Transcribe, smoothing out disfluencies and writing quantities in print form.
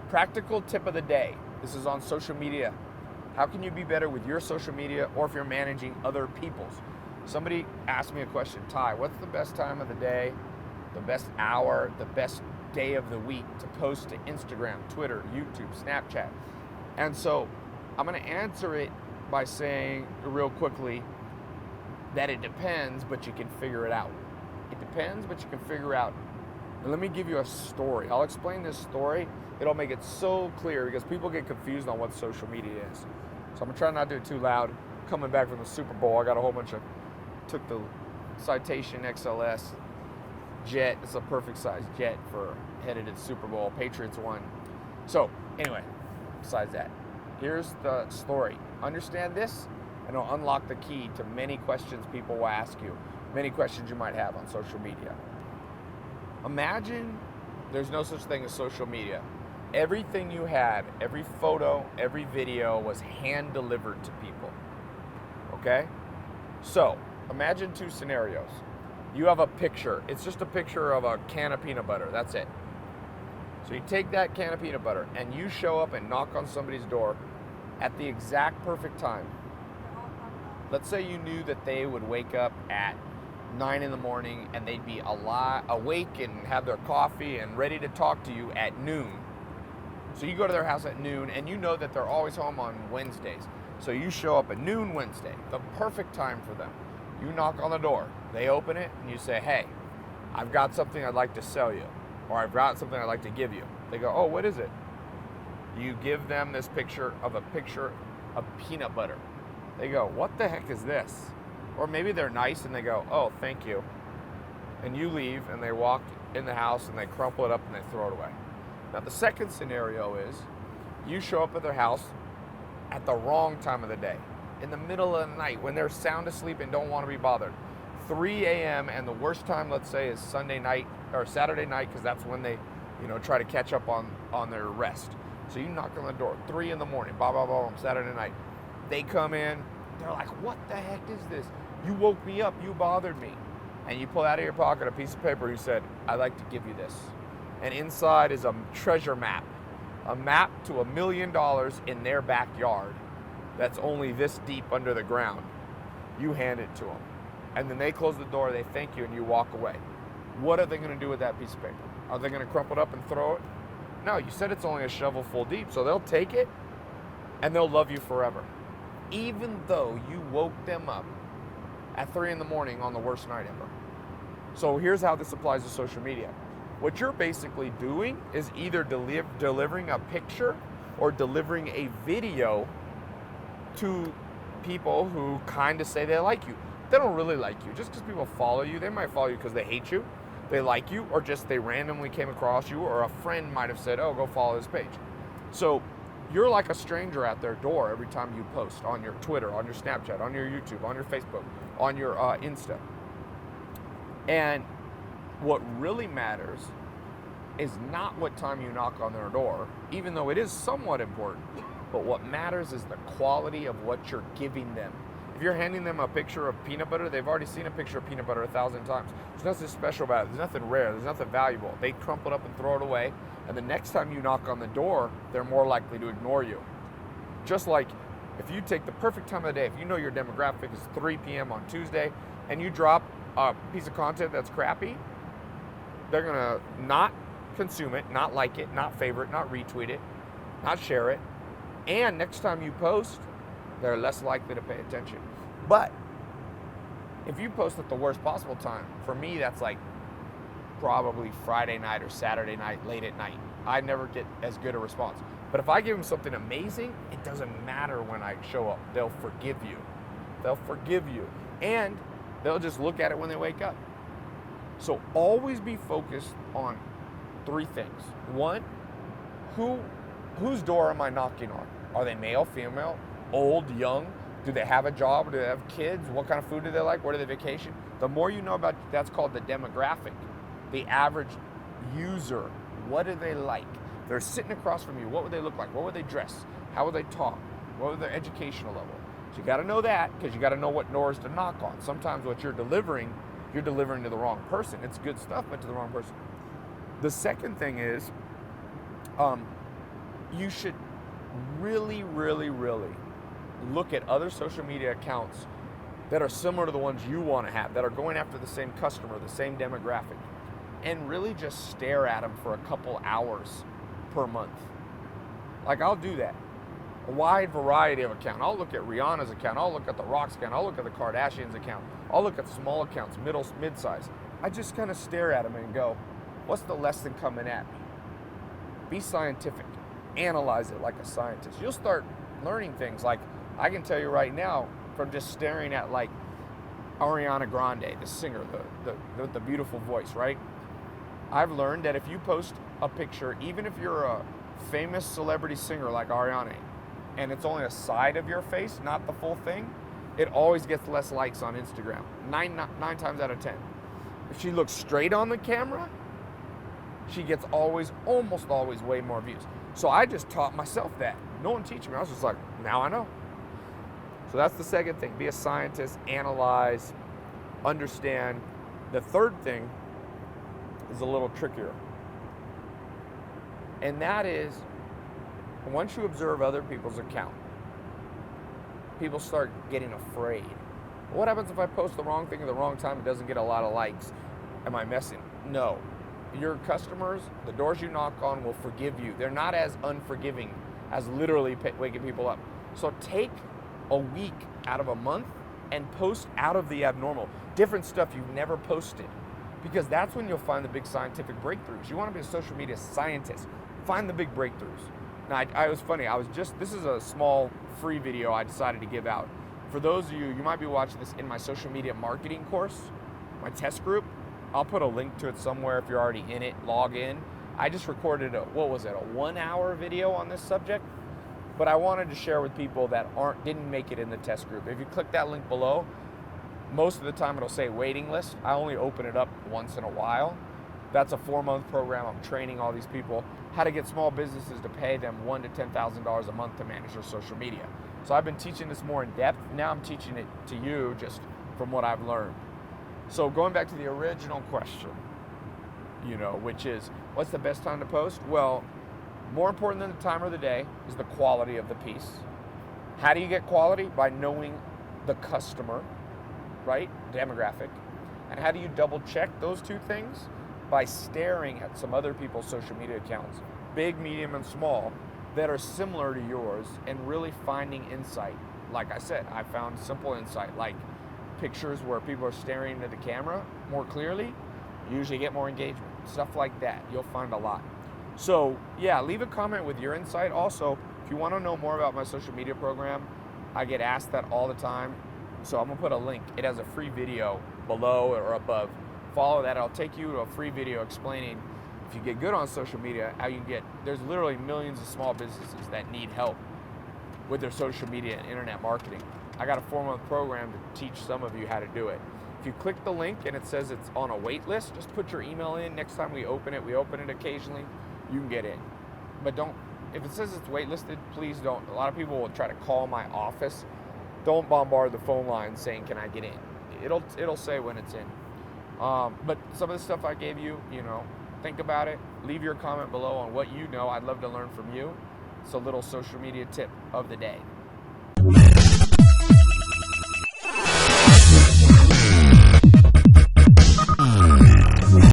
Practical tip of the day. This is on social media. How can you be better with your social media, or if you're managing other people's? Somebody asked me a question, Ty, what's the best time of the day, the best hour, the best day of the week to post to Instagram, Twitter, YouTube, Snapchat? And so I'm going to answer it by saying real quickly that it depends, but you can figure it out. It depends, but you can figure out. And let me give you a story. I'll explain this story. It'll make it so clear because people get confused on what social media is. So I'm going to try not to do it too loud. Coming back from the Super Bowl, I got a whole bunch of, took the Citation XLS jet. It's a perfect size jet for headed to the Super Bowl. Patriots won. So anyway, besides that, here's the story. Understand this, and it'll unlock the key to many questions people will ask you, many questions you might have on social media. Imagine there's no such thing as social media. Everything you had, every photo, every video was hand delivered to people. Okay? So, imagine two scenarios. You have a picture. It's just a picture of a can of peanut butter. That's it. So you take that can of peanut butter and you show up and knock on somebody's door at the exact perfect time. Let's say you knew that they would wake up at 9 in the morning and they'd be awake and have their coffee and ready to talk to you at noon. So you go to their house at noon and you know that they're always home on Wednesdays. So you show up at noon Wednesday, the perfect time for them. You knock on the door, they open it and you say, hey, I've got something I'd like to sell you, or I've got something I'd like to give you. They go, oh, what is it? You give them this picture of peanut butter. They go, what the heck is this? Or maybe they're nice and they go, oh, thank you. And you leave and they walk in the house and they crumple it up and they throw it away. Now the second scenario is you show up at their house at the wrong time of the day, in the middle of the night when they're sound asleep and don't want to be bothered. 3 a.m. and the worst time, let's say, is Sunday night or Saturday night, because that's when they, try to catch up on their rest. So you knock on the door, 3 in the morning, blah, blah, blah, Saturday night. They come in, they're like, what the heck is this? You woke me up, you bothered me. And you pull out of your pocket a piece of paper, you said, I'd like to give you this. And inside is a treasure map, a map to $1 million in their backyard that's only this deep under the ground. You hand it to them. And then they close the door, they thank you, and you walk away. What are they going to do with that piece of paper? Are they going to crumple it up and throw it? No, you said it's only a shovel full deep, so they'll take it and they'll love you forever. Even though you woke them up at 3 in the morning on the worst night ever. So here's how this applies to social media. What you're basically doing is either delivering a picture or delivering a video to people who kind of say they like you. They don't really like you. Just because people follow you, they might follow you because they hate you, they like you, or just they randomly came across you, or a friend might have said, oh, go follow this page. So you're like a stranger at their door every time you post on your Twitter, on your Snapchat, on your YouTube, on your Facebook, on your Insta. And what really matters is not what time you knock on their door, even though it is somewhat important, but what matters is the quality of what you're giving them. If you're handing them a picture of peanut butter, they've already seen a picture of peanut butter 1,000 times. There's nothing special about it. There's nothing rare. There's nothing valuable. They crumple it up and throw it away, and the next time you knock on the door, they're more likely to ignore you. Just like if you take the perfect time of the day, if you know your demographic is 3 p.m. on Tuesday, and you drop a piece of content that's crappy, they're going to not consume it, not like it, not favorite, not retweet it, not share it, and next time you post, they're less likely to pay attention. But if you post at the worst possible time, for me, that's like probably Friday night or Saturday night, late at night. I never get as good a response. But if I give them something amazing, it doesn't matter when I show up. They'll forgive you. They'll forgive you. And they'll just look at it when they wake up. So always be focused on 3 things. 1, whose door am I knocking on? Are they male, female, old, young? Do they have a job? Do they have kids? What kind of food do they like? Where do they vacation? The more you know about, that's called the demographic. The average user, what do they like? They're sitting across from you. What would they look like? What would they dress? How would they talk? What would their educational level? So you got to know that, because you got to know what doors to knock on. Sometimes what you're delivering to the wrong person. It's good stuff, but to the wrong person. The second thing is, you should really, really, really look at other social media accounts that are similar to the ones you want to have, that are going after the same customer, the same demographic, and really just stare at them for a couple hours per month. Like, I'll do that. A wide variety of account. I'll look at Rihanna's account. I'll look at The Rock's account. I'll look at the Kardashians' account. I'll look at small accounts, mid-size. I just kind of stare at them and go, what's the lesson coming at me? Be scientific. Analyze it like a scientist. You'll start learning things. Like, I can tell you right now, from just staring at like Ariana Grande, the singer, the beautiful voice, right? I've learned that if you post a picture, even if you're a famous celebrity singer like Ariana, and it's only a side of your face, not the full thing, it always gets less likes on Instagram. Nine times out of 10. If she looks straight on the camera, she gets almost always way more views. So I just taught myself that. No one teaching me. I was just like, now I know. So that's the second thing. Be a scientist, analyze, understand. The third thing is a little trickier. And that is, once you observe other people's account, people start getting afraid. What happens if I post the wrong thing at the wrong time? It doesn't get a lot of likes. Am I messing? No. Your customers, the doors you knock on will forgive you. They're not as unforgiving as literally waking people up. So take a week out of a month and post out of the abnormal. Different stuff you've never posted. Because that's when you'll find the big scientific breakthroughs. You want to be a social media scientist. Find the big breakthroughs. Now, I was funny. This is a small free video I decided to give out. For those of you, you might be watching this in my social media marketing course, my test group. I'll put a link to it somewhere if you're already in it. Log in. I just recorded a 1-hour video on this subject, but I wanted to share with people that didn't make it in the test group. If you click that link below, most of the time it'll say waiting list. I only open it up once in a while. That's a 4-month program. I'm training all these people how to get small businesses to pay them $1,000 to $10,000 a month to manage their social media. So I've been teaching this more in depth. Now I'm teaching it to you just from what I've learned. So going back to the original question, which is, what's the best time to post? Well, more important than the time of the day is the quality of the piece. How do you get quality? By knowing the customer, right? Demographic. And how do you double check those two things? By staring at some other people's social media accounts, big, medium, and small, that are similar to yours, and really finding insight. Like I said, I found simple insight, like pictures where people are staring into the camera more clearly, usually get more engagement. Stuff like that, you'll find a lot. So yeah, leave a comment with your insight. Also, if you want to know more about my social media program, I get asked that all the time. So I'm gonna put a link. It has a free video below or above. Follow that. I'll take you to a free video explaining, if you get good on social media, how you can there's literally millions of small businesses that need help with their social media and internet marketing. I got a 4-month program to teach some of you how to do it. If you click the link and it says it's on a wait list, just put your email in. Next time we open it occasionally, you can get in. But if it says it's waitlisted, please don't. A lot of people will try to call my office. Don't bombard the phone line saying, can I get in? It'll say when it's in. But some of the stuff I gave you, think about it. Leave your comment below on what you know. I'd love to learn from you. It's a little social media tip of the day.